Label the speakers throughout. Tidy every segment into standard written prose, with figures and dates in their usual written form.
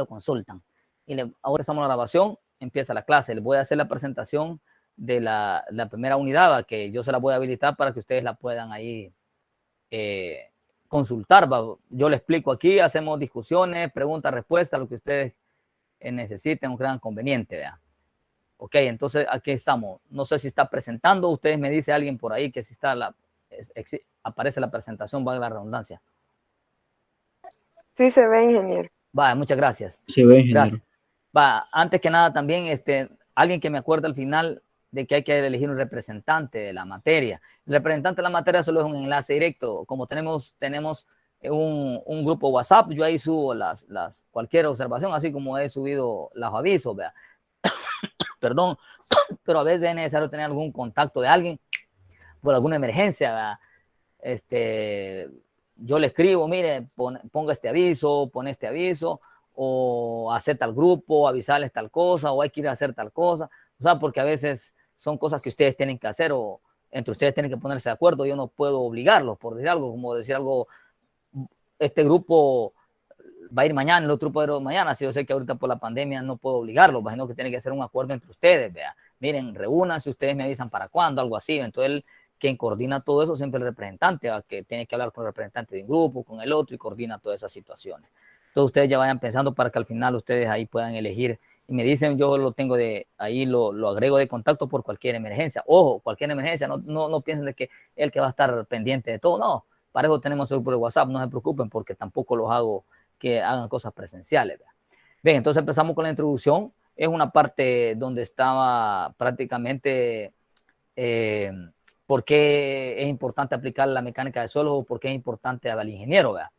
Speaker 1: lo consultan. Ahora estamos en la grabación, empieza la clase. Les voy a hacer la presentación de la primera unidad, que yo se la voy a habilitar para que ustedes la puedan ahí consultar. Yo le explico aquí, hacemos discusiones, preguntas, respuestas, lo que ustedes necesiten o crean conveniente, ¿verdad? Ok, entonces aquí estamos. No sé si está presentando. Ustedes me dice alguien por ahí que si está aparece la presentación, valga la redundancia.
Speaker 2: Sí se ve, ingeniero.
Speaker 1: Va, muchas gracias.
Speaker 3: Se ve, ingeniero.
Speaker 1: Gracias. Va, antes que nada también, alguien que me acuerde al final de que hay que elegir un representante de la materia. El representante de la materia solo es un enlace directo. Como tenemos un grupo WhatsApp, yo ahí subo cualquier observación, así como he subido los avisos, ¿verdad? Perdón, pero a veces es necesario tener algún contacto de alguien por alguna emergencia, ¿verdad? Yo le escribo, mire, ponga este aviso, pone este aviso, o hacer tal grupo, avisarles tal cosa, o hay que ir a hacer tal cosa, o sea, porque a veces son cosas que ustedes tienen que hacer, o entre ustedes tienen que ponerse de acuerdo. Yo no puedo obligarlos, por decir algo, como decir algo, este grupo va a ir mañana, el otro grupo va a ir mañana. Si yo sé que ahorita por la pandemia no puedo obligarlos, sino que tiene que hacer un acuerdo entre ustedes, vea. Miren, reúnanse, ustedes me avisan para cuándo, algo así. Entonces, quien coordina todo eso siempre el representante, ¿va? Que tiene que hablar con el representante de un grupo, con el otro, y coordina todas esas situaciones. Entonces, ustedes ya vayan pensando para que al final ustedes ahí puedan elegir. Y me dicen, yo lo tengo ahí lo agrego de contacto por cualquier emergencia. Ojo, cualquier emergencia, no piensen de que el que va a estar pendiente de todo, no. Para eso tenemos el grupo de WhatsApp, no se preocupen, porque tampoco los hago que hagan cosas presenciales, ¿verdad? Bien, entonces empezamos con la introducción. Es una parte donde estaba prácticamente por qué es importante aplicar la mecánica de suelos, o por qué es importante al ingeniero, ¿verdad?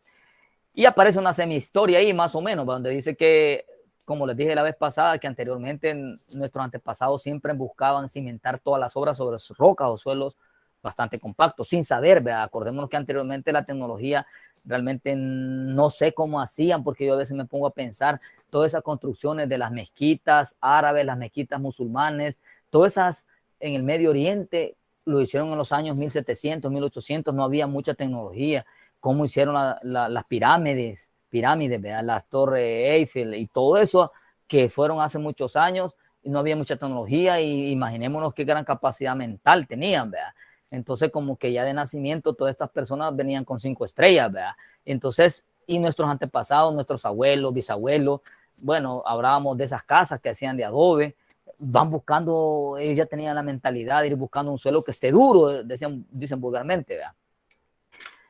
Speaker 1: Y aparece una semi-historia ahí, más o menos, donde dice que, como les dije la vez pasada, que anteriormente nuestros antepasados siempre buscaban cimentar todas las obras sobre rocas o suelos bastante compactos, sin saber, ¿verdad? Acordémonos que anteriormente la tecnología realmente no sé cómo hacían, porque yo a veces me pongo a pensar todas esas construcciones de las mezquitas árabes, las mezquitas musulmanes, todas esas en el Medio Oriente, lo hicieron en los años 1700, 1800, no había mucha tecnología. Cómo hicieron las pirámides, ¿verdad? Las torres Eiffel y todo eso, que fueron hace muchos años y no había mucha tecnología, y imaginémonos qué gran capacidad mental tenían, ¿verdad? Entonces, como que ya de nacimiento todas estas personas venían con 5 estrellas, ¿verdad? Entonces, y nuestros antepasados, nuestros abuelos, bisabuelos, bueno, hablábamos de esas casas que hacían de adobe, van buscando, ellos ya tenían la mentalidad de ir buscando un suelo que esté duro, dicen vulgarmente, ¿verdad?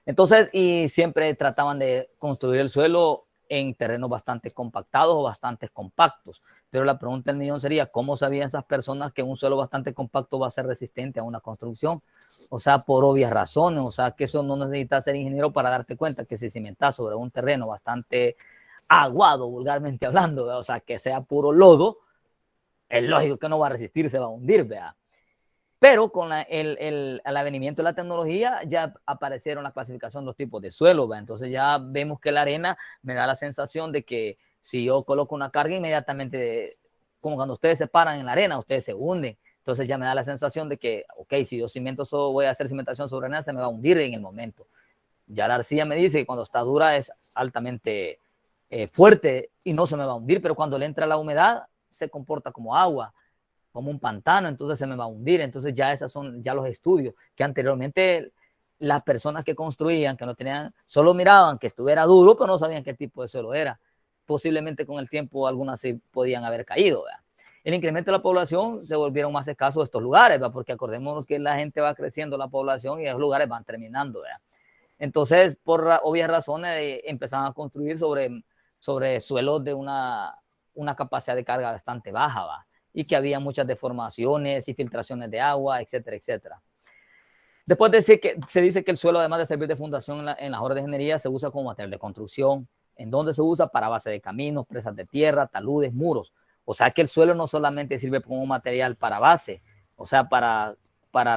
Speaker 1: Entonces, y siempre trataban de construir el suelo en terrenos bastante compactados o bastante compactos. Pero la pregunta del millón sería, ¿cómo sabían esas personas que un suelo bastante compacto va a ser resistente a una construcción? O sea, por obvias razones. O sea, que eso no necesitas ser ingeniero para darte cuenta que si cimentas sobre un terreno bastante aguado, vulgarmente hablando, ¿verdad? O sea, que sea puro lodo, es lógico que no va a resistir, se va a hundir, ¿verdad? Pero con el avenimiento de la tecnología ya aparecieron la clasificación de los tipos de suelo, ¿va? Entonces ya vemos que la arena me da la sensación de que si yo coloco una carga, inmediatamente, como cuando ustedes se paran en la arena, ustedes se hunden. Entonces ya me da la sensación de que, ok, si yo voy a hacer cimentación sobre arena, se me va a hundir en el momento. Ya la arcilla me dice que cuando está dura es altamente fuerte y no se me va a hundir, pero cuando le entra la humedad se comporta como agua, como un pantano, entonces se me va a hundir. Entonces ya esos son ya los estudios que anteriormente las personas que construían, que no tenían, solo miraban que estuviera duro, pero no sabían qué tipo de suelo era. Posiblemente con el tiempo algunas se podían haber caído, ¿verdad? El incremento de la población se volvieron más escasos estos lugares, ¿verdad? Porque acordémonos que la gente va creciendo, la población, y esos lugares van terminando, ¿verdad? Entonces, por obvias razones, empezaron a construir sobre suelos de una capacidad de carga bastante baja, ¿va? Y que había muchas deformaciones y filtraciones de agua, etcétera, etcétera. Después de decir que se dice que el suelo, además de servir de fundación en las obras de ingeniería, se usa como material de construcción. ¿En dónde se usa? Para base de caminos, presas de tierra, taludes, muros. O sea que el suelo no solamente sirve como material para base, o sea, para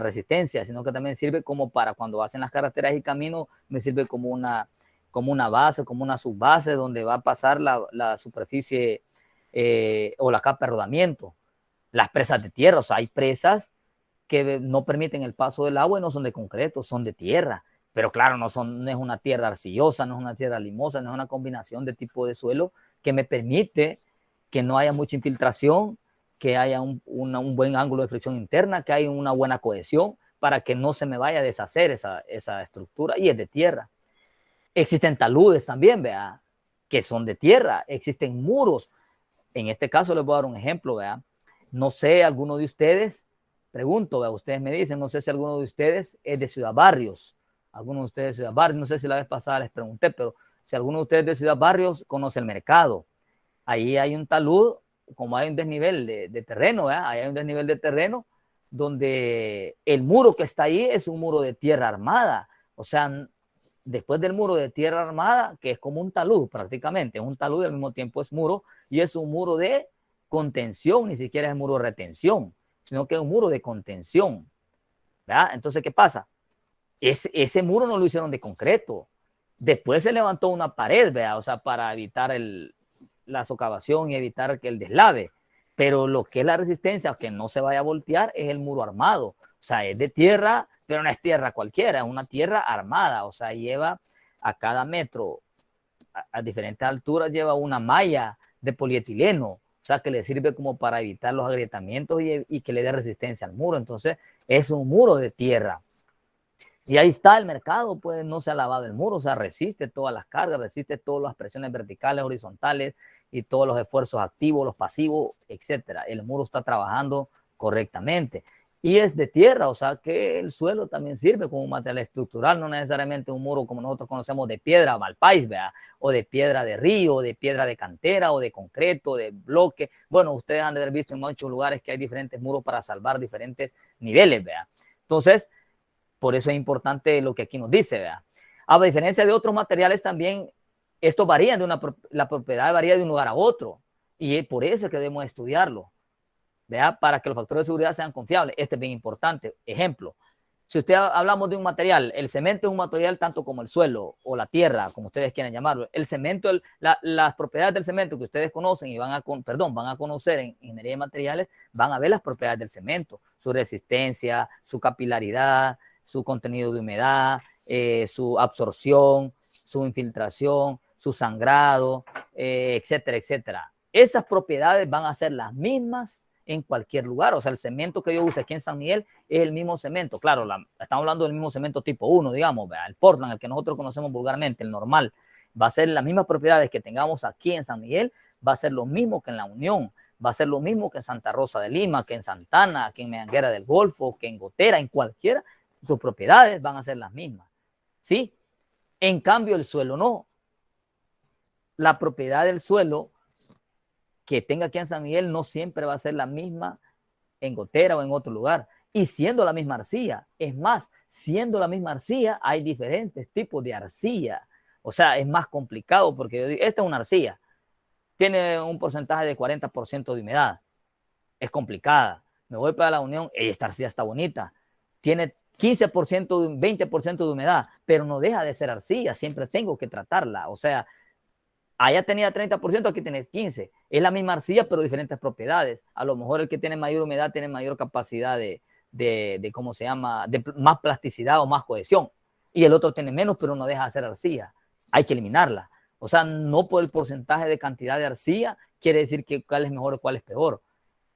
Speaker 1: resistencia, sino que también sirve como para cuando hacen las carreteras y caminos, me sirve como una base, como una subbase donde va a pasar la superficie o la capa de rodamiento. Las presas de tierra, o sea, hay presas que no permiten el paso del agua y no son de concreto, son de tierra. pero claro, no es una tierra arcillosa, no es una tierra limosa, no es una combinación de tipo de suelo que me permite que no haya mucha infiltración, que haya un buen ángulo de fricción interna, que haya una buena cohesión para que no se me vaya a deshacer esa estructura, y es de tierra. Existen taludes también, vea, que son de tierra, existen muros. En este caso les voy a dar un ejemplo, vea. No sé, alguno de ustedes, pregunto, vea, ustedes me dicen, no sé si alguno de ustedes es de Ciudad Barrios, alguno de ustedes de Ciudad Barrios, no sé si la vez pasada les pregunté, pero si alguno de ustedes de Ciudad Barrios conoce el mercado, ahí hay un talud, como hay un desnivel de terreno, ¿verdad? Ahí hay un desnivel de terreno donde el muro que está ahí es un muro de tierra armada. O sea, después del muro de tierra armada, que es como un talud prácticamente, es un talud y al mismo tiempo es muro, y es un muro de contención, ni siquiera es muro de retención, sino que es un muro de contención, ¿verdad? Entonces, ¿qué pasa? Ese muro no lo hicieron de concreto. Después se levantó una pared, ¿verdad? O sea, para evitar la socavación y evitar que el deslave. Pero lo que es la resistencia, que no se vaya a voltear, es el muro armado. O sea, es de tierra, pero no es tierra cualquiera, es una tierra armada. O sea, lleva a cada metro, a diferentes alturas, lleva una malla de polietileno. O sea, que le sirve como para evitar los agrietamientos y que le dé resistencia al muro. Entonces, es un muro de tierra. Y ahí está el mercado, pues no se ha lavado el muro, o sea, resiste todas las cargas, resiste todas las presiones verticales, horizontales y todos los esfuerzos activos, los pasivos, etcétera. El muro está trabajando correctamente. Y es de tierra, o sea que el suelo también sirve como un material estructural, no necesariamente un muro como nosotros conocemos de piedra malpais, ¿verdad? O de piedra de río, de piedra de cantera, o de concreto, de bloque. Bueno, ustedes han de haber visto en muchos lugares que hay diferentes muros para salvar diferentes niveles, ¿verdad? Entonces, por eso es importante lo que aquí nos dice, ¿verdad? A diferencia de otros materiales también, estos varían la propiedad varía de un lugar a otro, y es por eso que debemos estudiarlo, ¿verdad? Para que los factores de seguridad sean confiables. Este es bien importante. Ejemplo, si usted hablamos de un material, el cemento es un material tanto como el suelo o la tierra, como ustedes quieran llamarlo. El cemento, las propiedades del cemento que ustedes conocen y van a conocer en ingeniería de materiales, van a ver las propiedades del cemento, su resistencia, su capilaridad, su contenido de humedad, su absorción, su infiltración, su sangrado, etcétera, etcétera. Esas propiedades van a ser las mismas en cualquier lugar. O sea, el cemento que yo use aquí en San Miguel es el mismo cemento. Claro, estamos hablando del mismo cemento tipo 1, digamos, el Portland, el que nosotros conocemos vulgarmente, el normal. Va a ser las mismas propiedades que tengamos aquí en San Miguel, va a ser lo mismo que en La Unión, va a ser lo mismo que en Santa Rosa de Lima, que en Santana, que en Meanguera del Golfo, que en Gotera, en cualquiera, sus propiedades van a ser las mismas. ¿Sí? En cambio, el suelo no. La propiedad del suelo que tenga aquí en San Miguel no siempre va a ser la misma en Gotera o en otro lugar. Y siendo la misma arcilla, es más, siendo la misma arcilla, hay diferentes tipos de arcilla. O sea, es más complicado porque yo digo, esta es una arcilla, tiene un porcentaje de 40% de humedad, es complicada. Me voy para La Unión, esta arcilla está bonita, tiene 15%, 20% de humedad, pero no deja de ser arcilla, siempre tengo que tratarla. O sea, allá tenía 30%, aquí tiene 15%. Es la misma arcilla, pero diferentes propiedades. A lo mejor el que tiene mayor humedad tiene mayor capacidad de ¿cómo se llama? De más plasticidad o más cohesión. Y el otro tiene menos, pero no deja de ser arcilla. Hay que eliminarla. O sea, no por el porcentaje de cantidad de arcilla quiere decir que cuál es mejor o cuál es peor.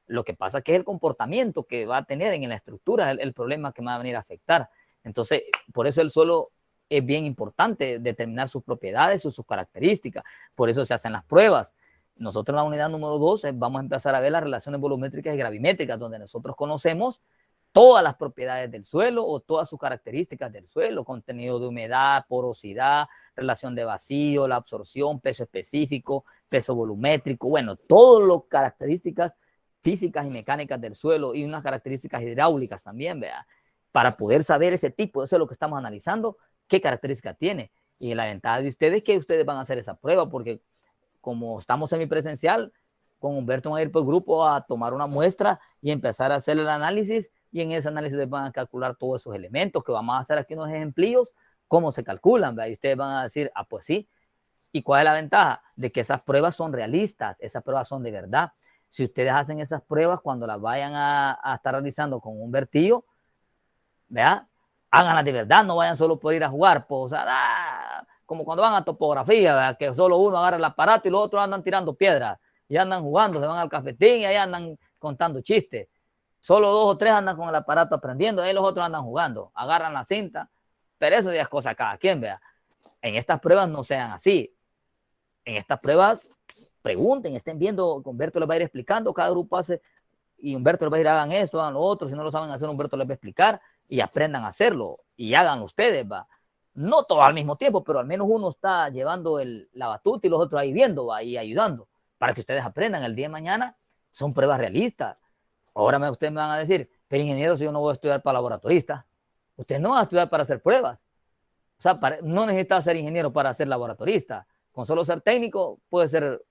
Speaker 1: Lo que pasa es que es el comportamiento que va a tener en la estructura el problema que va a venir a afectar. Entonces, por eso el suelo es bien importante determinar sus propiedades, sus características. Por eso se hacen las pruebas. Nosotros en la unidad número 12 vamos a empezar a ver las relaciones volumétricas y gravimétricas, donde nosotros conocemos todas las propiedades del suelo o todas sus características del suelo, contenido de humedad, porosidad, relación de vacío, la absorción, peso específico, peso volumétrico, bueno, todas las características físicas y mecánicas del suelo y unas características hidráulicas también, ¿verdad? Para poder saber ese tipo de suelo que estamos analizando, qué características tiene. Y la ventaja de ustedes es que ustedes van a hacer esa prueba, porque como estamos semipresencial, con Humberto van a ir por grupo a tomar una muestra y empezar a hacer el análisis, y en ese análisis les van a calcular todos esos elementos que vamos a hacer aquí unos ejemplillos, cómo se calculan, ¿verdad? Y ustedes van a decir, ah, pues sí. ¿Y cuál es la ventaja? De que esas pruebas son realistas, esas pruebas son de verdad. Si ustedes hacen esas pruebas cuando las vayan a estar realizando con un vertido, ¿verdad? háganlas de verdad, no vayan solo por ir a jugar, pues, o sea, como cuando van a topografía, ¿verdad? Que solo uno agarra el aparato y los otros andan tirando piedras y andan jugando, se van al cafetín y ahí andan contando chistes. Solo 2 o 3 andan con el aparato aprendiendo, ahí los otros andan jugando, agarran la cinta, pero eso ya es cosa de cada quien, vea. En estas pruebas no sean así. En estas pruebas pregunten, estén viendo, Humberto les va a ir explicando, cada grupo hace, y Humberto les va a ir, hagan esto, hagan lo otro, si no lo saben hacer, Humberto les va a explicar, y aprendan a hacerlo, y háganlo ustedes, va. No todo al mismo tiempo, pero al menos uno está llevando la batuta y los otros ahí viendo, va, y ayudando, para que ustedes aprendan. El día de mañana son pruebas realistas. Ahora ustedes me van a decir, pero ingeniero, si yo no voy a estudiar para laboratorista, ustedes no van a estudiar para hacer pruebas. O sea, no necesitas ser ingeniero para ser laboratorista. Con solo ser técnico puede ser...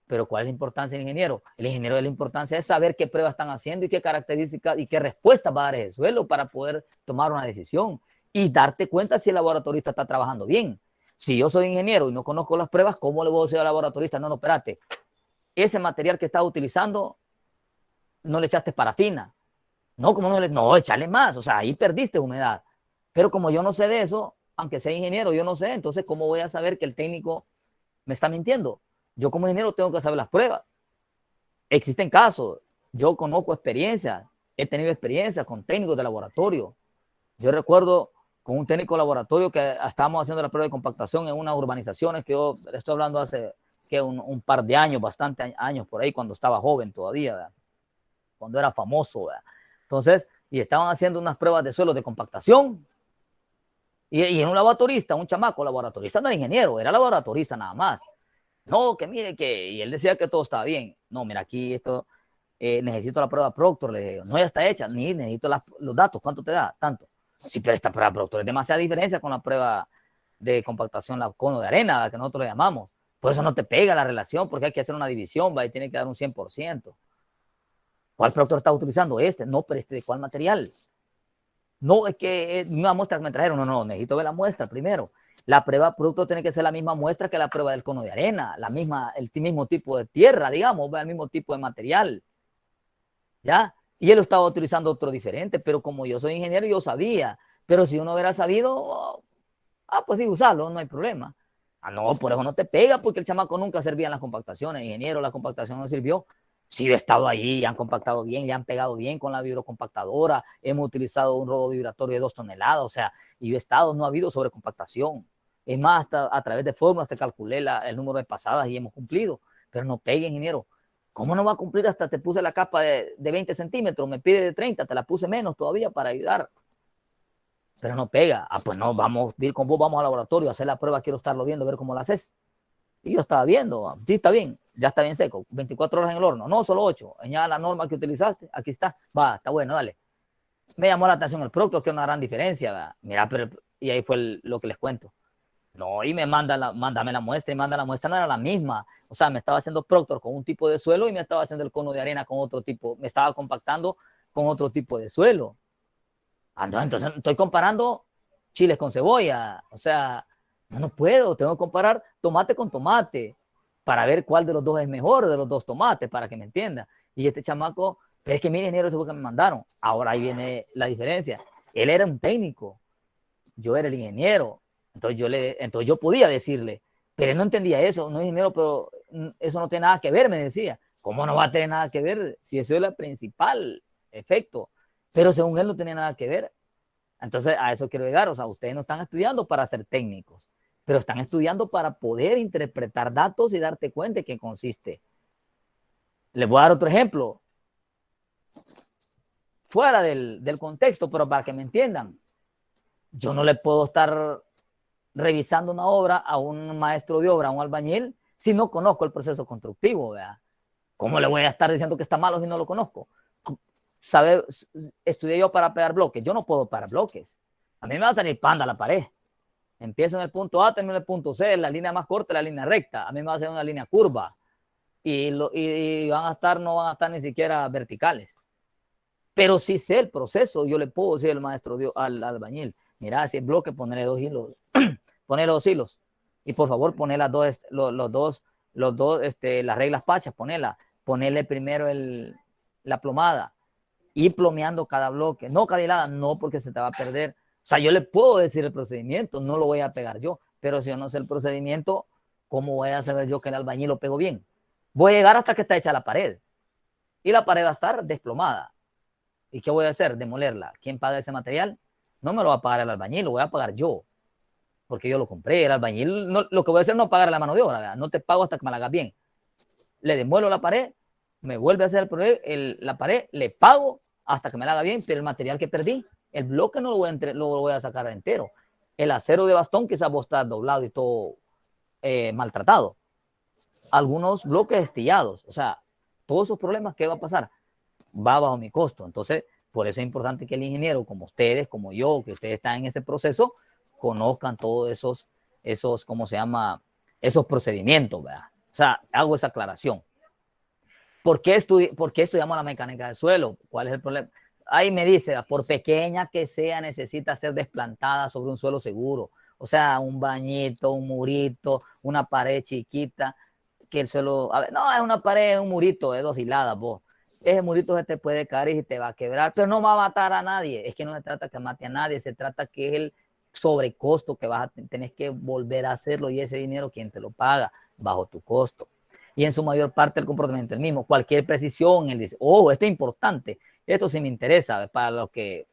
Speaker 1: pero ¿cuál es la importancia del ingeniero? El ingeniero, de la importancia es saber qué pruebas están haciendo y qué características y qué respuestas va a dar ese suelo para poder tomar una decisión y darte cuenta si el laboratorista está trabajando bien. Si yo soy ingeniero y no conozco las pruebas, ¿cómo le voy a decir al laboratorista? No, espérate, ese material que estás utilizando no le echaste parafina. No, como no, échale más, o sea, ahí perdiste humedad. Pero como yo no sé de eso, aunque sea ingeniero, yo no sé, entonces ¿cómo voy a saber que el técnico me está mintiendo? Yo como ingeniero tengo que saber las pruebas. Existen casos, yo conozco experiencias, he tenido experiencias con técnicos de laboratorio. Yo recuerdo con un técnico de laboratorio que estábamos haciendo la prueba de compactación en unas urbanizaciones que yo estoy hablando hace que un par de años, bastantes años por ahí, cuando estaba joven todavía, ¿verdad? Cuando era famoso, ¿verdad? Entonces, y estaban haciendo unas pruebas de suelo de compactación. Y en un laboratorista, un chamaco laboratorista, no era ingeniero, era laboratorista nada más. No, que mire que, y él decía que todo estaba bien. No, mira, aquí esto, necesito la prueba Proctor, le dije, no, ya está hecha, ni necesito los datos, ¿cuánto te da? Tanto. Sí, pero esta prueba Proctor es demasiada diferencia con la prueba de compactación, la cono de arena, que nosotros le llamamos. Por eso no te pega la relación, porque hay que hacer una división, va, y tiene que dar un 100%. ¿Cuál Proctor está utilizando? No, pero ¿de cuál material? No, es que una muestra que me trajeron, no, necesito ver la muestra primero. La prueba producto tiene que ser la misma muestra que la prueba del cono de arena, el mismo tipo de tierra, digamos, el mismo tipo de material. ¿Ya? Y él estaba utilizando otro diferente, pero como yo soy ingeniero, yo sabía. Pero si uno hubiera sabido, pues sí, usarlo, no hay problema. No, por eso no te pega, porque el chamaco nunca servía en las compactaciones. Ingeniero, la compactación no sirvió. Sí, he estado ahí, han compactado bien, le han pegado bien con la vibrocompactadora, hemos utilizado un rodo vibratorio de 2 toneladas, o sea, y yo he estado, no ha habido sobrecompactación. Es más, hasta a través de fórmulas te calculé el número de pasadas y hemos cumplido, pero no pegue, ingeniero. ¿Cómo no va a cumplir? Hasta te puse la capa de 20 centímetros, me pide de 30, te la puse menos todavía para ayudar. Pero no pega. Pues no, vamos a ir con vos, vamos al laboratorio a hacer la prueba, quiero estarlo viendo, a ver cómo la haces. Y yo estaba viendo, sí, está bien, ya está bien seco, 24 horas en el horno, no, solo 8, añada la norma que utilizaste, aquí está, va, está bueno, dale. Me llamó la atención el producto, que es una gran diferencia, ¿verdad? Mira, pero, y ahí fue lo que les cuento. No, y mándame la muestra, y manda la muestra, no era la misma. O sea, me estaba haciendo Proctor con un tipo de suelo y me estaba haciendo el cono de arena con otro tipo, me estaba compactando con otro tipo de suelo. Entonces estoy comparando chiles con cebolla, o sea, no puedo, tengo que comparar tomate con tomate para ver cuál de los dos es mejor de los dos tomates, para que me entienda. Y este chamaco, pero es que mi ingeniero es lo que me mandaron. Ahora ahí viene la diferencia. Él era un técnico, yo era el ingeniero, entonces yo podía decirle, pero él no entendía eso, no es ingeniero, pero eso no tiene nada que ver, me decía. ¿Cómo no va a tener nada que ver si eso es el principal efecto? Pero según él no tenía nada que ver. Entonces a eso quiero llegar, o sea, ustedes no están estudiando para ser técnicos, pero están estudiando para poder interpretar datos y darte cuenta de qué consiste. Les voy a dar otro ejemplo, fuera del contexto, pero para que me entiendan. Yo no le puedo estar revisando una obra a un maestro de obra, a un albañil, si no conozco el proceso constructivo, ¿verdad? ¿Cómo le voy a estar diciendo que está malo si no lo conozco? Estudié yo para pegar bloques, yo no puedo pegar bloques. A mí me va a salir panda la pared. Empiezo en el punto A, termino en el punto C, la línea más corta, la línea recta. A mí me va a hacer una línea curva. Y no van a estar ni siquiera verticales. Pero si sé el proceso, yo le puedo decir al maestro, al albañil, mira, si el bloque, ponerle 2 hilos, ponerle 2 hilos. Y por favor, poner las reglas pachas, ponerle primero la plomada. ir plomeando cada bloque, no cada hilada, no, porque se te va a perder. O sea, yo le puedo decir el procedimiento, no lo voy a pegar yo, pero si yo no sé el procedimiento, ¿cómo voy a saber yo que el albañil lo pego bien? Voy a llegar hasta que está hecha la pared y la pared va a estar desplomada. ¿Y qué voy a hacer? Demolerla. ¿Quién paga ese material? No me lo va a pagar el albañil, lo voy a pagar yo, porque yo lo compré. El albañil, no, lo que voy a hacer no es pagar la mano de obra, ¿verdad? No te pago hasta que me la hagas bien. Le demuelo la pared, me vuelve a hacer la pared, le pago hasta que me la haga bien, pero el material que perdí, el bloque no lo voy a sacar entero. El acero de bastón quizás va a estar doblado y todo maltratado. Algunos bloques estillados, o sea, todos esos problemas, ¿qué va a pasar? Va bajo mi costo. Entonces, por eso es importante que el ingeniero, como ustedes, como yo, que ustedes están en ese proceso, conozcan todos esos ¿cómo se llama? Esos procedimientos, ¿verdad? O sea, hago esa aclaración. ¿Por qué estudiamos la mecánica del suelo? ¿Cuál es el problema? Ahí me dice, por pequeña que sea, necesita ser desplantada sobre un suelo seguro. O sea, un bañito, un murito, una pared chiquita, que el suelo, a ver, no, es una pared, un murito de 2 hiladas, vos. Ese murito se te puede caer y te va a quebrar, pero no va a matar a nadie. Es que no se trata que mate a nadie, se trata que es el sobrecosto que vas a tener que volver a hacerlo y ese dinero, ¿quién te lo paga? Bajo tu costo. Y en su mayor parte el comportamiento es el mismo. Cualquier precisión, esto es importante, esto sí me interesa para los que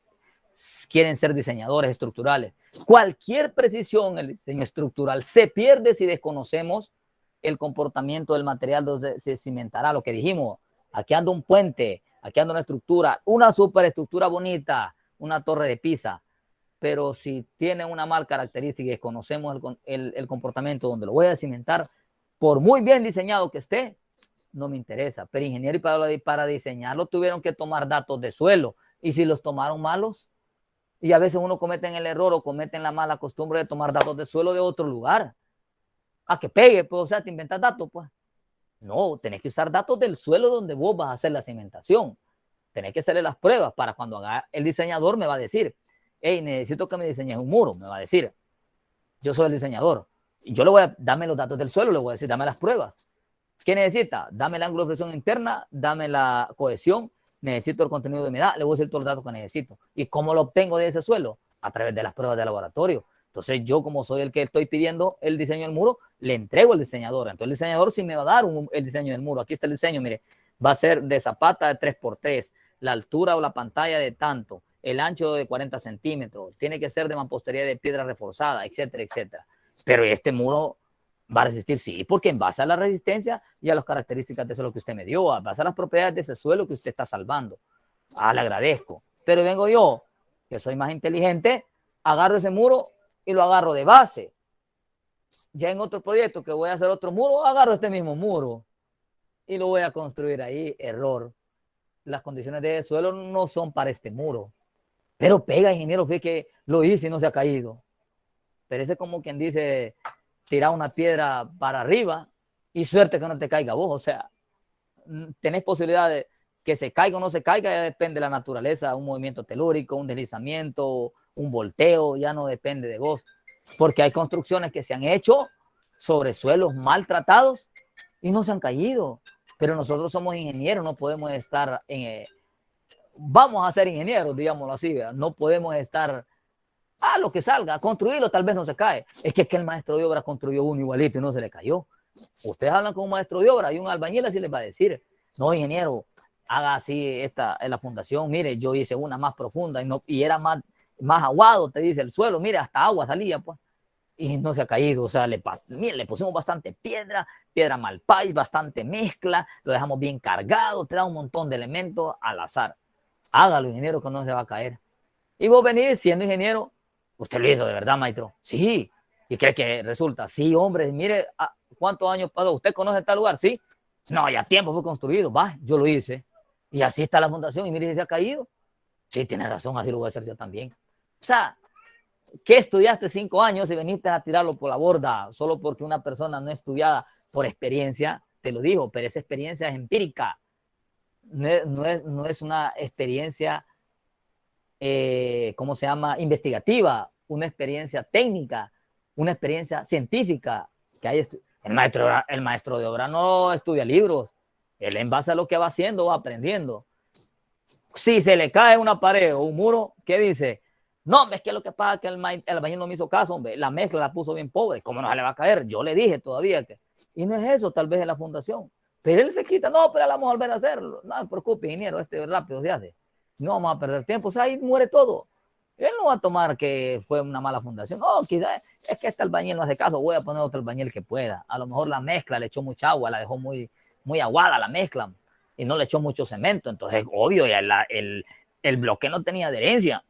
Speaker 1: quieren ser diseñadores estructurales. Cualquier precisión en el diseño estructural se pierde si desconocemos el comportamiento del material donde se cimentará, lo que dijimos. Aquí anda un puente, aquí anda una estructura, una superestructura bonita, una torre de Pisa, pero si tiene una mal característica y desconocemos el comportamiento donde lo voy a cimentar, por muy bien diseñado que esté, no me interesa. Pero ingeniero y para diseñarlo tuvieron que tomar datos de suelo, y si los tomaron malos, y a veces uno comete el error o comete la mala costumbre de tomar datos de suelo de otro lugar, a que pegue, pues, o sea, te inventas datos, pues. No, tenés que usar datos del suelo donde vos vas a hacer la cimentación. Tenés que hacerle las pruebas para cuando haga el diseñador me va a decir, hey, necesito que me diseñes un muro, me va a decir. Yo soy el diseñador. Y yo le voy a darme los datos del suelo, le voy a decir, dame las pruebas. ¿Qué necesita? Dame el ángulo de presión interna, dame la cohesión, necesito el contenido de humedad, le voy a decir todos los datos que necesito. ¿Y cómo lo obtengo de ese suelo? A través de las pruebas de laboratorio. Entonces yo, como soy el que estoy pidiendo el diseño del muro, le entrego al diseñador. Entonces el diseñador sí me va a dar el diseño del muro. Aquí está el diseño, mire, va a ser de zapata de 3x3, la altura o la pantalla de tanto, el ancho de 40 centímetros, tiene que ser de mampostería de piedra reforzada, etcétera, etcétera. Pero este muro va a resistir, sí, porque en base a la resistencia y a las características de suelo que usted me dio, a base a las propiedades de ese suelo que usted está salvando. Le agradezco. Pero vengo yo, que soy más inteligente, agarro ese muro y lo agarro de base. Ya en otro proyecto que voy a hacer otro muro, agarro este mismo muro y lo voy a construir ahí. Error. Las condiciones de suelo no son para este muro. Pero pega, ingeniero, fíjate que lo hice y no se ha caído. Pero ese es como quien dice, tirar una piedra para arriba y suerte que no te caiga vos. O sea, tenés posibilidad de que se caiga o no se caiga, ya depende de la naturaleza, un movimiento telúrico, un deslizamiento, un volteo, ya no depende de vos. Porque hay construcciones que se han hecho sobre suelos maltratados y no se han caído. Pero nosotros somos ingenieros, no podemos estar vamos a ser ingenieros, digámoslo así, ¿verdad? No podemos estar lo que salga, construirlo, tal vez no se cae. Es que el maestro de obra construyó uno igualito y no se le cayó. Ustedes hablan con un maestro de obra y un albañil así les va a decir, no, ingeniero, haga así esta en la fundación, mire, yo hice una más profunda y era más aguado, te dice el suelo, mire, hasta agua salía, pues, y no se ha caído. O sea, mire, le pusimos bastante piedra malpais, bastante mezcla, lo dejamos bien cargado, te da un montón de elementos al azar. Hágalo, ingeniero, que no se va a caer. Y vos venís siendo ingeniero, usted lo hizo de verdad, maestro. Sí. ¿Y cree que resulta? Sí, hombre, mire, ¿cuántos años pasó? ¿Usted conoce tal lugar? Sí. No, ya tiempo fue construido. Va, yo lo hice. Y así está la fundación. Y mire, si se ha caído. Sí, tiene razón, así lo voy a hacer yo también. O sea, ¿qué estudiaste 5 años y veniste a tirarlo por la borda solo porque una persona no estudiada por experiencia te lo dijo? Pero esa experiencia es empírica. No es una experiencia, ¿cómo se llama? Investigativa, una experiencia técnica, una experiencia científica. Que hay el maestro de obra no estudia libros, él en base a lo que va haciendo va aprendiendo. Si se le cae una pared o un muro, ¿qué dice? No, es que lo que pasa es que el albañil no me hizo caso, hombre. La mezcla la puso bien pobre. ¿Cómo no se le va a caer? Yo le dije todavía que... Y no es eso, tal vez es la fundación. Pero él se quita, no, pero la vamos a volver a hacerlo. No se preocupe, ingeniero, rápido se hace. No vamos a perder tiempo, o sea, ahí muere todo. Él no va a tomar que fue una mala fundación. No, quizás es que este albañil no hace caso, voy a poner otro albañil que pueda. A lo mejor la mezcla le echó mucha agua, la dejó muy, muy aguada la mezcla y no le echó mucho cemento. Entonces, obvio, ya el bloque no tenía adherencia.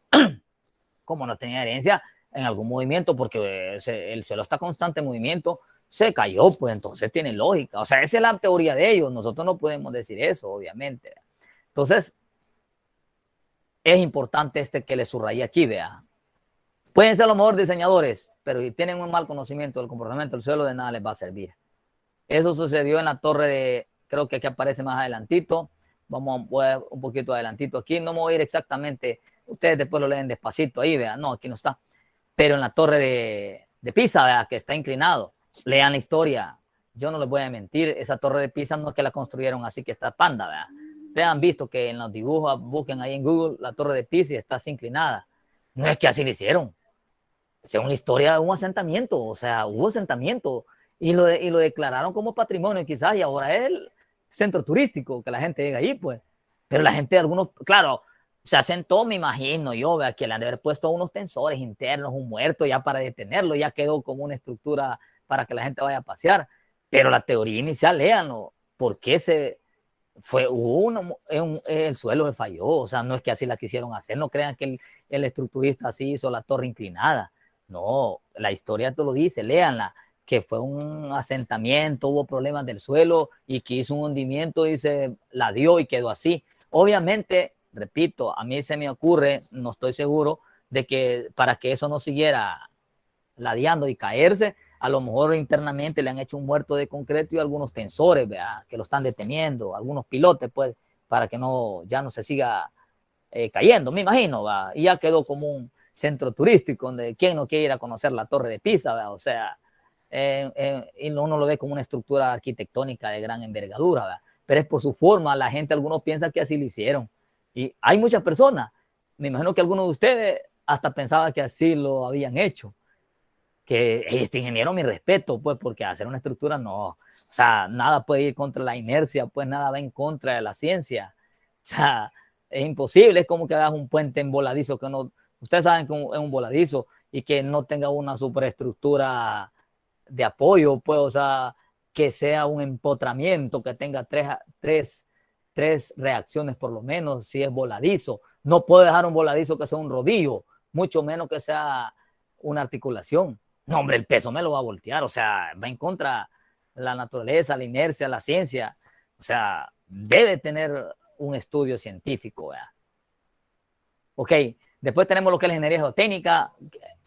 Speaker 1: Como no tenía herencia en algún movimiento, porque el suelo está en constante movimiento, se cayó, pues entonces tiene lógica. O sea, esa es la teoría de ellos. Nosotros no podemos decir eso, obviamente. Entonces, es importante que le subrayé aquí, vea. Pueden ser a lo mejor diseñadores, pero si tienen un mal conocimiento del comportamiento del suelo, de nada les va a servir. Eso sucedió en la torre de, creo que aquí aparece más adelantito. Vamos a un poquito adelantito aquí. No me voy a ir exactamente. Ustedes después lo leen despacito ahí, vean. No, aquí no está. Pero en la torre de Pisa, vea, que está inclinado. Lean la historia. Yo no les voy a mentir. Esa torre de Pisa no es que la construyeron así que está panda, vea. Ustedes han visto que en los dibujos, busquen ahí en Google, la torre de Pisa está así inclinada. No es que así lo hicieron. Es una historia de un asentamiento. O sea, hubo asentamiento. Y lo declararon como patrimonio quizás, y ahora es el centro turístico, que la gente llega ahí, pues. Pero la gente, algunos, claro, se asentó, me imagino yo, vea, que le han de haber puesto unos tensores internos, un muerto ya para detenerlo, ya quedó como una estructura para que la gente vaya a pasear. Pero la teoría inicial, léanlo, ¿por qué el suelo se falló? O sea, no es que así la quisieron hacer, no crean que el estructurista así hizo la torre inclinada. No, la historia te lo dice, léanla, que fue un asentamiento, hubo problemas del suelo y que hizo un hundimiento y se la dio y quedó así. Obviamente, repito, a mí se me ocurre, no estoy seguro, de que para que eso no siguiera ladeando y caerse, a lo mejor internamente le han hecho un muerto de concreto y algunos tensores, ¿verdad?, que lo están deteniendo, algunos pilotes, pues, para que ya no se siga cayendo, me imagino, ¿verdad? Y ya quedó como un centro turístico donde quién no quiere ir a conocer la Torre de Pisa, ¿verdad? O sea, y uno lo ve como una estructura arquitectónica de gran envergadura, ¿verdad? Pero es por su forma, la gente, algunos piensan que así lo hicieron. Y hay muchas personas, me imagino que algunos de ustedes hasta pensaban que así lo habían hecho. Que este ingeniero, mi respeto, pues, porque hacer una estructura no, o sea, nada puede ir contra la inercia, pues nada va en contra de la ciencia. O sea, es imposible, es como que hagas un puente en voladizo, que no, ustedes saben que es un voladizo y que no tenga una superestructura de apoyo, pues, o sea, que sea un empotramiento, que tenga tres reacciones por lo menos, si es voladizo. No puedo dejar un voladizo que sea un rodillo, mucho menos que sea una articulación. No, hombre, el peso me lo va a voltear, o sea, va en contra de la naturaleza, la inercia, la ciencia. O sea, debe tener un estudio científico, ¿verdad? Ok, después tenemos lo que es la ingeniería geotécnica,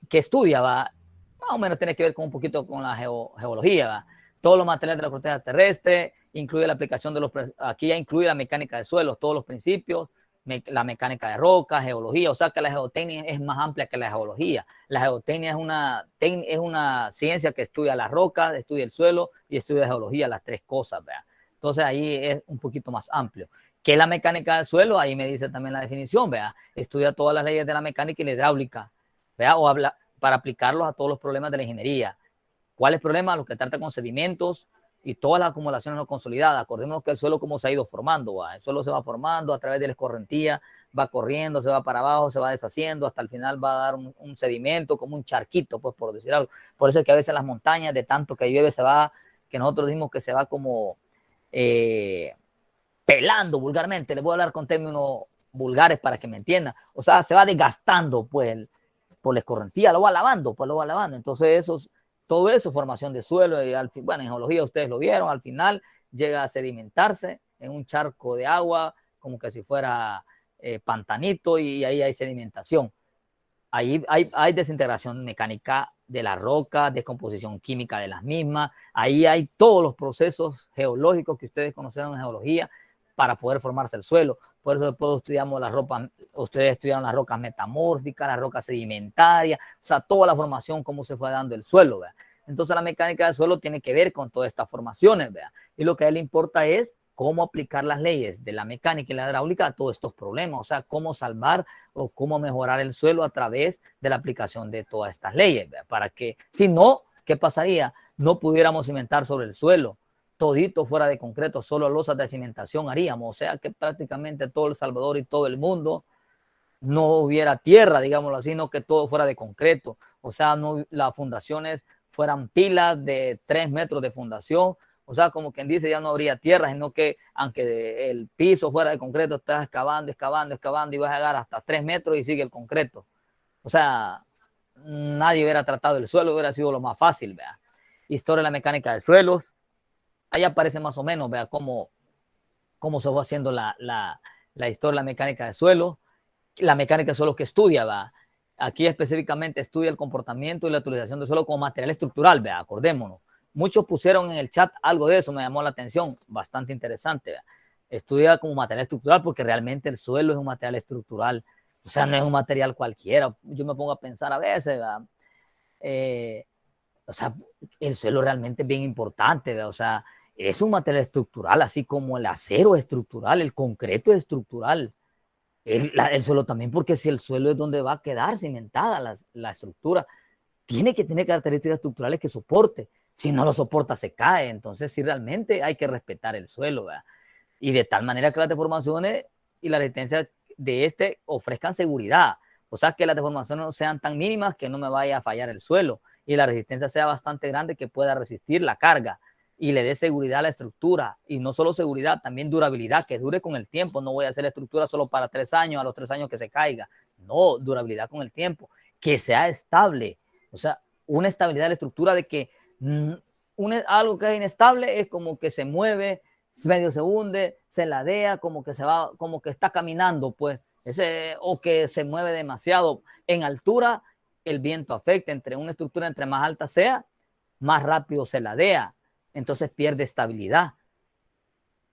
Speaker 1: que estudia, ¿va? Más o menos tiene que ver con un poquito con la geología, ¿va? Todos los materiales de la corteza terrestre, incluye la aplicación de aquí ya incluye la mecánica de suelos, todos los principios, la mecánica de roca, geología, o sea que la geotecnia es más amplia que la geología. La geotecnia es una ciencia que estudia las rocas, estudia el suelo y estudia geología, las tres cosas, ¿verdad? Entonces ahí es un poquito más amplio. ¿Qué es la mecánica del suelo? Ahí me dice también la definición, ¿vea? Estudia todas las leyes de la mecánica y la hidráulica, ¿vea? O habla para aplicarlos a todos los problemas de la ingeniería. ¿Cuáles problemas? Los que trata con sedimentos y todas las acumulaciones no consolidadas. Acordémonos que el suelo cómo se ha ido formando, ¿va? El suelo se va formando a través de la escorrentía, va corriendo, se va para abajo, se va deshaciendo, hasta el final va a dar un sedimento, como un charquito, pues por decir algo. Por eso es que a veces las montañas, de tanto que llueve, que nosotros decimos que se va como pelando vulgarmente. Les voy a hablar con términos vulgares para que me entiendan. O sea, se va desgastando, pues, por la escorrentía, lo va lavando, pues lo va lavando. Entonces, todo eso, formación de suelo, y bueno, en geología ustedes lo vieron, al final llega a sedimentarse en un charco de agua, como que si fuera pantanito, y ahí hay sedimentación. Ahí hay desintegración mecánica de la roca, descomposición química de las mismas. Ahí hay todos los procesos geológicos que ustedes conocieron en geología para poder formarse el suelo. Por eso después ustedes estudiaron las rocas metamórficas, las rocas sedimentarias, o sea, toda la formación, cómo se fue dando el suelo, ¿verdad? Entonces la mecánica del suelo tiene que ver con todas estas formaciones, ¿verdad? Y lo que a él le importa es cómo aplicar las leyes de la mecánica y la hidráulica a todos estos problemas, o sea, cómo salvar o cómo mejorar el suelo a través de la aplicación de todas estas leyes, ¿verdad? Para que, si no, ¿qué pasaría? No pudiéramos cimentar sobre el suelo, todito fuera de concreto, solo losas de cimentación haríamos, o sea que prácticamente todo El Salvador y todo el mundo no hubiera tierra, digámoslo así, no que todo fuera de concreto, o sea, no, las fundaciones fueran pilas de 3 metros de fundación, o sea, como quien dice, ya no habría tierra, sino que aunque el piso fuera de concreto, estás excavando, excavando, excavando y vas a llegar hasta 3 metros y sigue el concreto. O sea, nadie hubiera tratado el suelo, hubiera sido lo más fácil, vea. Historia de la mecánica de suelos, ahí aparece más o menos, vea, cómo se va haciendo la historia de la mecánica de suelo. La mecánica de suelo que estudia, ¿va? Aquí específicamente estudia el comportamiento y la utilización del suelo como material estructural, ¿va? Acordémonos. Muchos pusieron en el chat algo de eso, me llamó la atención, bastante interesante, ¿va? Estudia como material estructural porque realmente el suelo es un material estructural, o sea, no es un material cualquiera. Yo me pongo a pensar a veces, ¿va? O sea, el suelo realmente es bien importante, ¿va? O sea, es un material estructural, así como el acero es estructural, el concreto es estructural. El suelo también, porque si el suelo es donde va a quedar cimentada la estructura, tiene que tener características estructurales que soporte. Si no lo soporta, se cae. Entonces, sí, realmente hay que respetar el suelo, ¿verdad? Y de tal manera que las deformaciones y la resistencia de este ofrezcan seguridad. O sea, que las deformaciones no sean tan mínimas que no me vaya a fallar el suelo y la resistencia sea bastante grande que pueda resistir la carga y le dé seguridad a la estructura. Y no solo seguridad, también durabilidad, que dure con el tiempo. No voy a hacer la estructura solo para 3 años, a los 3 años que se caiga. No, durabilidad con el tiempo. Que sea estable. O sea, una estabilidad de la estructura de que algo que es inestable es como que se mueve, medio se hunde, se ladea, como que se va, como que está caminando, pues, o que se mueve demasiado. En altura, el viento afecta. Entre una estructura, entre más alta sea, más rápido se ladea. Entonces pierde estabilidad.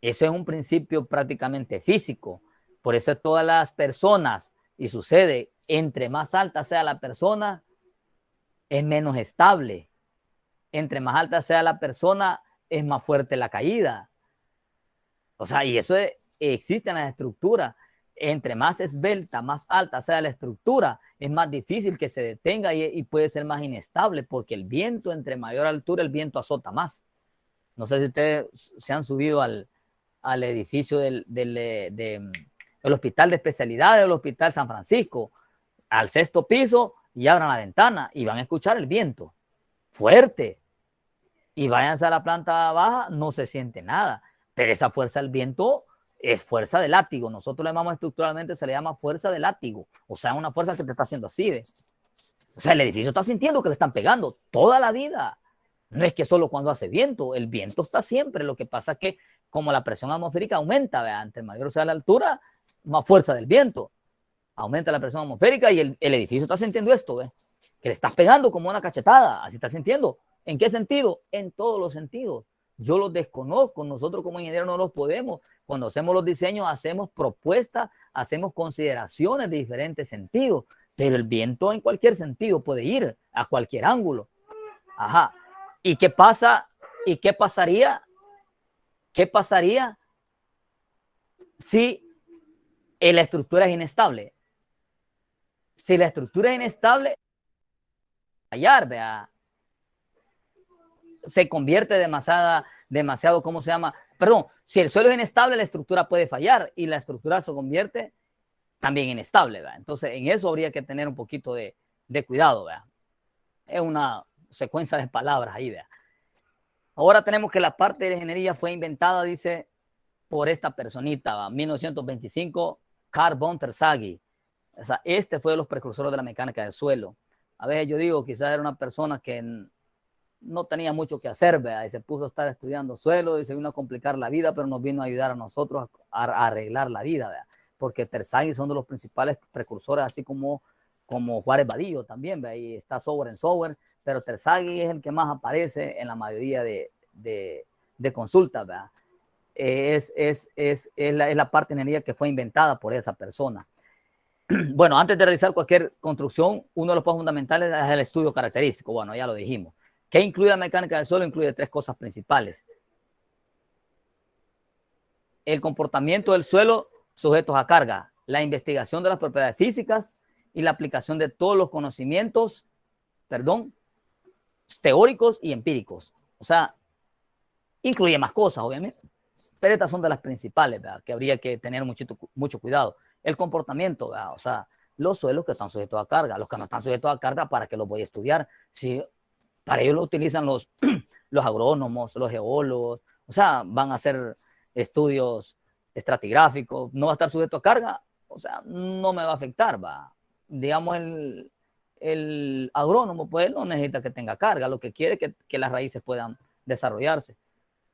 Speaker 1: Eso es un principio prácticamente físico. Por eso todas las personas, y sucede, entre más alta sea la persona, es menos estable. Entre más alta sea la persona, es más fuerte la caída. O sea, y eso existe en las estructuras. Entre más esbelta, más alta sea la estructura, es más difícil que se detenga y puede ser más inestable, porque el viento, entre mayor altura, el viento azota más. No sé si ustedes se han subido al edificio del Hospital de Especialidades del Hospital San Francisco, al 6º piso, y abran la ventana y van a escuchar el viento fuerte. Y váyanse a la planta baja, no se siente nada. Pero esa fuerza del viento es fuerza de látigo. Nosotros le llamamos estructuralmente, se le llama fuerza de látigo. O sea, una fuerza que te está haciendo así, ¿ves? O sea, el edificio está sintiendo que le están pegando toda la vida. No es que solo cuando hace viento, el viento está siempre. Lo que pasa es que como la presión atmosférica aumenta, ¿verdad? Entre mayor sea la altura, más fuerza del viento. Aumenta la presión atmosférica y el edificio está sintiendo esto, ¿ves? Que le estás pegando como una cachetada. Así está sintiendo. ¿En qué sentido? En todos los sentidos. Yo los desconozco, nosotros como ingenieros no los podemos. Cuando hacemos los diseños, hacemos propuestas, hacemos consideraciones de diferentes sentidos, pero el viento en cualquier sentido puede ir a cualquier ángulo. Ajá. ¿Y qué pasa? ¿Y qué pasaría? ¿Qué pasaría si la estructura es inestable? Si la estructura es inestable, fallar, vea, se convierte demasiado, ¿cómo se llama? Perdón, si el suelo es inestable, la estructura puede fallar y la estructura se convierte también inestable, ¿verdad? Entonces, en eso habría que tener un poquito de cuidado, ¿verdad? Es una secuencia de palabras ahí, ¿verdad? Ahora tenemos que la parte de la ingeniería fue inventada, dice, por esta personita, ¿verdad? 1925, Carl von Terzaghi. O sea, este fue de los precursores de la mecánica del suelo. A veces yo digo, quizás era una persona que no tenía mucho que hacer, ¿verdad? Y se puso a estar estudiando suelo y se vino a complicar la vida, pero nos vino a ayudar a nosotros a arreglar la vida, ¿verdad? Porque Terzaghi son de los principales precursores, así como Juárez Vadillo también, ¿verdad? Y está Sober, pero Terzaghi es el que más aparece en la mayoría de consultas, ¿verdad? Es la parte de ingeniería que fue inventada por esa persona. Bueno, antes de realizar cualquier construcción, uno de los pasos fundamentales es el estudio característico. Bueno, ya lo dijimos. ¿Qué incluye la mecánica del suelo? Incluye 3 cosas principales. el comportamiento del suelo sujetos a carga, la investigación de las propiedades físicas y la aplicación de todos los conocimientos, teóricos y empíricos. O sea, incluye más cosas, obviamente, pero estas son de las principales, ¿verdad? Que habría que tener mucho cuidado. El comportamiento, ¿verdad? O sea, los suelos que están sujetos a carga, los que no están sujetos a carga, ¿para qué los voy a estudiar? Si para ello lo utilizan los agrónomos, los geólogos, o sea, van a hacer estudios estratigráficos, no va a estar sujeto a carga, o sea, no me va a afectar, va. Digamos, el agrónomo, pues, no necesita que tenga carga, lo que quiere es que las raíces puedan desarrollarse.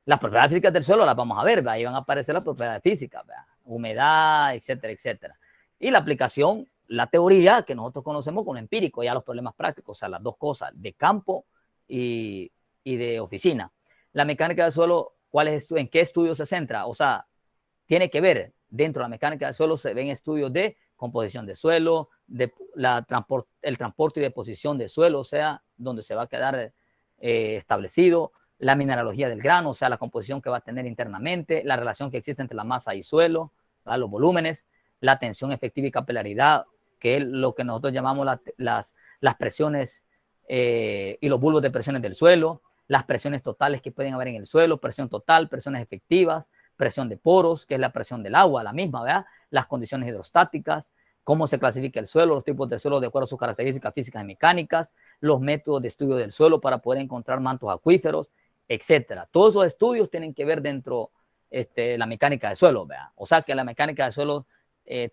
Speaker 1: Las propiedades físicas del suelo las vamos a ver, ¿verdad? Ahí van a aparecer las propiedades físicas, ¿verdad? Humedad, etcétera, etcétera. Y la aplicación, la teoría que nosotros conocemos como empírico, ya los problemas prácticos, o sea, las dos cosas, de campo y de oficina. La mecánica del suelo, ¿en qué estudio se centra? O sea, tiene que ver, dentro de la mecánica del suelo se ven estudios de composición de suelo, de el transporte y deposición de suelo, o sea, donde se va a quedar establecido, la mineralogía del grano, o sea, la composición que va a tener internamente, la relación que existe entre la masa y suelo, ¿verdad? Los volúmenes, la tensión efectiva y capilaridad, que es lo que nosotros llamamos las presiones y los bulbos de presiones del suelo, las presiones totales que pueden haber en el suelo, presión total, presiones efectivas, presión de poros, que es la presión del agua, la misma, ¿verdad? Las condiciones hidrostáticas, cómo se clasifica el suelo, los tipos de suelo de acuerdo a sus características físicas y mecánicas, los métodos de estudio del suelo para poder encontrar mantos acuíferos, etcétera. Todos esos estudios tienen que ver dentro de la mecánica del suelo, ¿verdad? O sea que la mecánica del suelo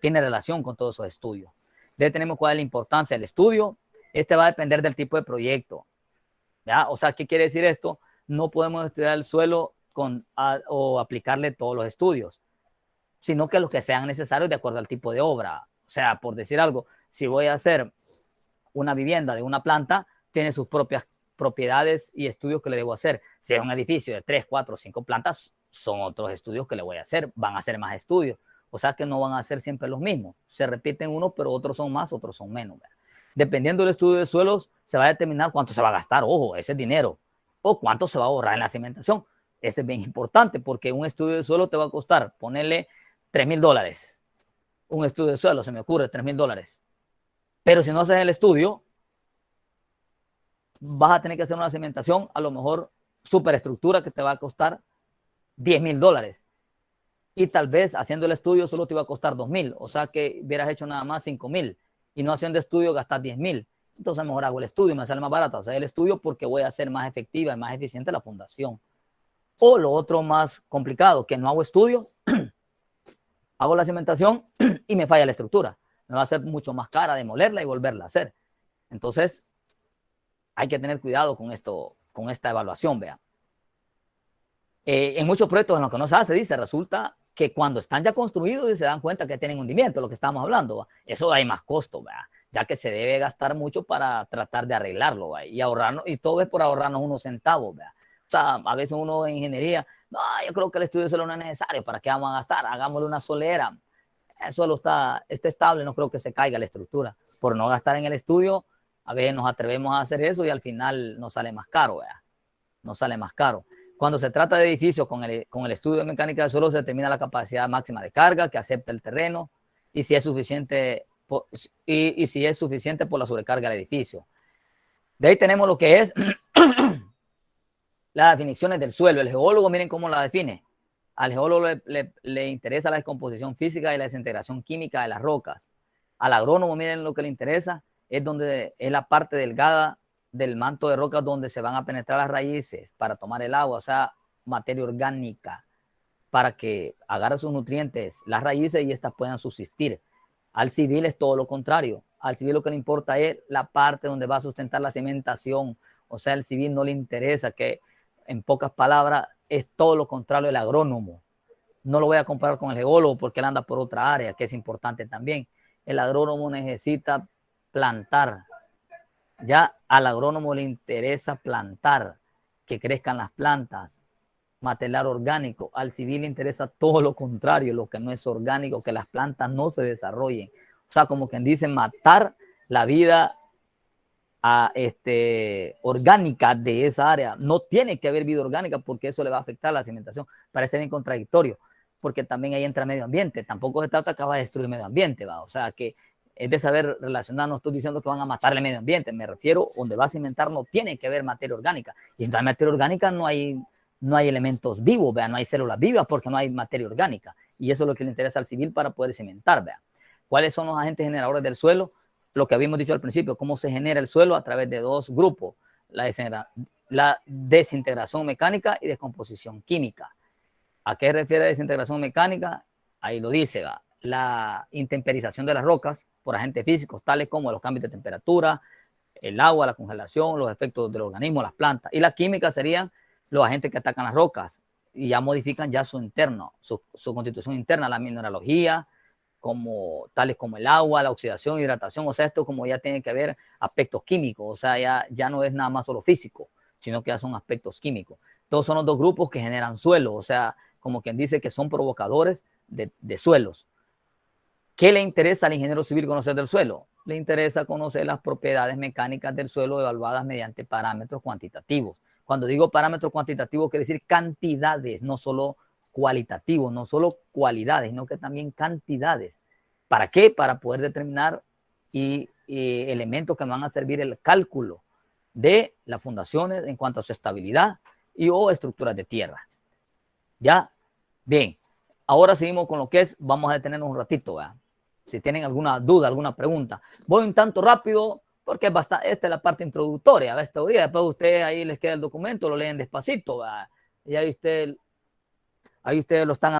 Speaker 1: tiene relación con todos esos estudios. Entonces tenemos cuál es la importancia del estudio. Va a depender del tipo de proyecto, ¿verdad? O sea, ¿qué quiere decir esto? No podemos estudiar el suelo o aplicarle todos los estudios, sino que los que sean necesarios de acuerdo al tipo de obra. O sea, por decir algo, si voy a hacer una vivienda de una planta, tiene sus propias propiedades y estudios que le debo hacer. Si es un edificio de 3, 4, 5 plantas, son otros estudios que le voy a hacer, van a hacer más estudios. O sea que no van a ser siempre los mismos. Se repiten unos, pero otros son más, otros son menos. ¿Verdad? Dependiendo del estudio de suelos, se va a determinar cuánto se va a gastar, ojo, ese es dinero, o cuánto se va a ahorrar en la cimentación. Ese es bien importante porque un estudio de suelo te va a costar, ponerle $3,000. Un estudio de suelo, se me ocurre, $3,000. Pero si no haces el estudio, vas a tener que hacer una cimentación, a lo mejor superestructura, que te va a costar $10,000. Y tal vez haciendo el estudio solo te iba a costar $2,000. O sea que hubieras hecho nada más $5,000. Y no haciendo estudio gastas $10,000. Entonces mejor hago el estudio, me sale más barato hacer el estudio porque voy a hacer más efectiva y más eficiente la fundación. O lo otro más complicado, que no hago estudio, hago la cimentación y me falla la estructura. Me va a ser mucho más cara demolerla y volverla a hacer. Entonces, hay que tener cuidado con esto, con esta evaluación, vea. En muchos proyectos en los que no se hace, dice, resulta que cuando están ya construidos y se dan cuenta que tienen hundimiento, lo que estamos hablando, ¿va? Eso hay más costo, ¿va? Ya que se debe gastar mucho para tratar de arreglarlo, ¿va? Y ahorrarnos, y todo es por ahorrarnos unos centavos, ¿va? O sea, a veces uno en ingeniería, no, yo creo que el estudio solo no es necesario, ¿para qué vamos a gastar? Hagámosle una solera, el suelo está estable, no creo que se caiga la estructura. Por no gastar en el estudio, a veces nos atrevemos a hacer eso y al final nos sale más caro, ¿verdad? Nos sale más caro. Cuando se trata de edificios con el estudio de mecánica del suelo, se determina la capacidad máxima de carga que acepta el terreno y si es suficiente por la sobrecarga del edificio. De ahí tenemos lo que es las definiciones del suelo. El geólogo, miren cómo la define. Al geólogo le interesa la descomposición física y la desintegración química de las rocas. Al agrónomo, miren lo que le interesa, es la parte delgada del manto de rocas donde se van a penetrar las raíces para tomar el agua, o sea, materia orgánica, para que agarre sus nutrientes las raíces y estas puedan subsistir. Al civil es todo lo contrario. Al civil lo que le importa es la parte donde va a sustentar la cimentación. O sea, al civil no le interesa, que en pocas palabras es todo lo contrario del agrónomo. No lo voy a comparar con el geólogo porque él anda por otra área que es importante también. El agrónomo necesita plantar. Ya al agrónomo le interesa plantar, que crezcan las plantas, material orgánico. Al civil le interesa todo lo contrario, lo que no es orgánico, que las plantas no se desarrollen. O sea, como quien dice, matar la vida orgánica de esa área. No tiene que haber vida orgánica porque eso le va a afectar a la cimentación. Parece bien contradictorio, porque también ahí entra medio ambiente. Tampoco se trata que va a destruir medio ambiente, ¿va? O sea, que es de saber relacionar. No estoy diciendo que van a matar el medio ambiente, me refiero donde va a cimentar no tiene que haber materia orgánica. Y si no hay materia orgánica no hay elementos vivos, ¿vea? No hay células vivas porque no hay materia orgánica. Y eso es lo que le interesa al civil para poder cimentar, ¿vea? ¿Cuáles son los agentes generadores del suelo? Lo que habíamos dicho al principio, cómo se genera el suelo a través de dos grupos, la desintegración mecánica y descomposición química. ¿A qué refiere desintegración mecánica? Ahí lo dice, ¿va? La intemperización de las rocas por agentes físicos, tales como los cambios de temperatura, el agua, la congelación, los efectos del organismo, las plantas. Y la química serían los agentes que atacan las rocas y ya modifican ya su interno, su constitución interna, la mineralogía, tales como el agua, la oxidación, hidratación. O sea, esto como ya tiene que ver aspectos químicos, o sea, ya no es nada más solo físico, sino que ya son aspectos químicos. Todos son los dos grupos que generan suelo, o sea, como quien dice que son provocadores de suelos. ¿Qué le interesa al ingeniero civil conocer del suelo? Le interesa conocer las propiedades mecánicas del suelo evaluadas mediante parámetros cuantitativos. Cuando digo parámetros cuantitativos, quiere decir cantidades, no solo cualitativos, no solo cualidades, sino que también cantidades. ¿Para qué? Para poder determinar elementos que van a servir el cálculo de las fundaciones en cuanto a su estabilidad o estructuras de tierra. ¿Ya? Bien. Ahora seguimos con lo que es, vamos a detenernos un ratito, ¿verdad? Si tienen alguna duda, alguna pregunta. Voy un tanto rápido porque esta es la parte introductoria a esta teoría. Después ustedes ahí les queda el documento, lo leen despacito, ¿verdad? Y ahí ustedes lo están